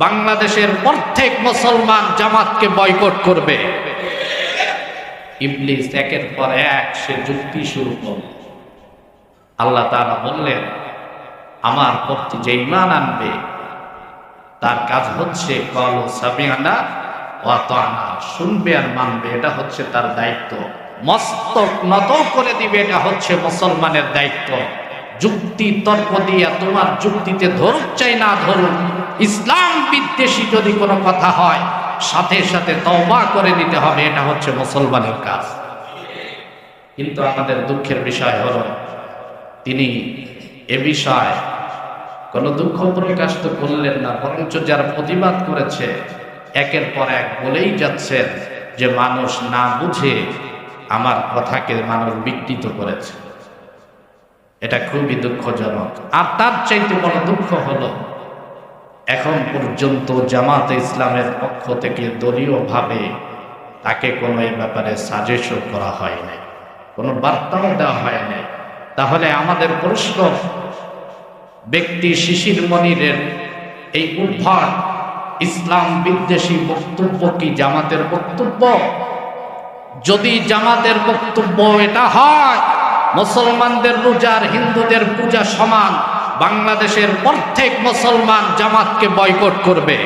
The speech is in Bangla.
বাংলাদেশের প্রত্যেক মুসলমান জামাতকে বয়কট করবে। ইবলিস একের পর এক সে যুক্তি শুরু করল। আল্লাহ তাআলা বললেন, আমার প্রতি যে ঈমান আনবে তার কাজ হচ্ছে ক্বালু সামি'না ওয়া আতা'না, শুনবে আর মানবে, এটা হচ্ছে তার দায়িত্ব। মস্তক নত করে দিবে, এটা হচ্ছে মুসলমানের দায়িত্ব। যুক্তি তর্ক দিয়া তোমার যুক্তিতে ধরুক চাই না ধরুক, ইসলাম বিদ্বেষী যদি কোনো কথা হয় সাথে সাথে তওবা করে নিতে হবে, এটা হচ্ছে মুসলমানের কাজ। কিন্তু আমাদের দুঃখের বিষয় হলো তিনি এ বিষয়ে কোনো দুঃখ প্রকাশ তো করলেন না, বরঞ্চ যারা প্রতিবাদ করেছে একের পর এক বলেই যাচ্ছেন যে মানুষ না বুঝে আমার কথাকে মানুষ বিকৃত করেছে। এটা খুবই দুঃখজনক। আর তার চাইতে বড় দুঃখ হলো এখন পর্যন্ত জামাতে ইসলামের পক্ষ থেকে দলীয়ভাবে তাকে কোনো এ ব্যাপারে সাজেশও করা হয় নাই, কোনো বার্তাও দেওয়া হয় নাই। তাহলে আমাদের প্রশ্ন, ব্যক্তি শিশির মনিরের এই উদ্ভট ইসলাম বিদ্বেষী বক্তব্য কি জামাতের বক্তব্য? যদি জামাতের বক্তব্য এটা হয় মুসলমানদের রোজার হিন্দুদের পূজা সমান, বাংলাদেশের প্রত্যেক মুসলমান জামাতকে বয়কট করবে।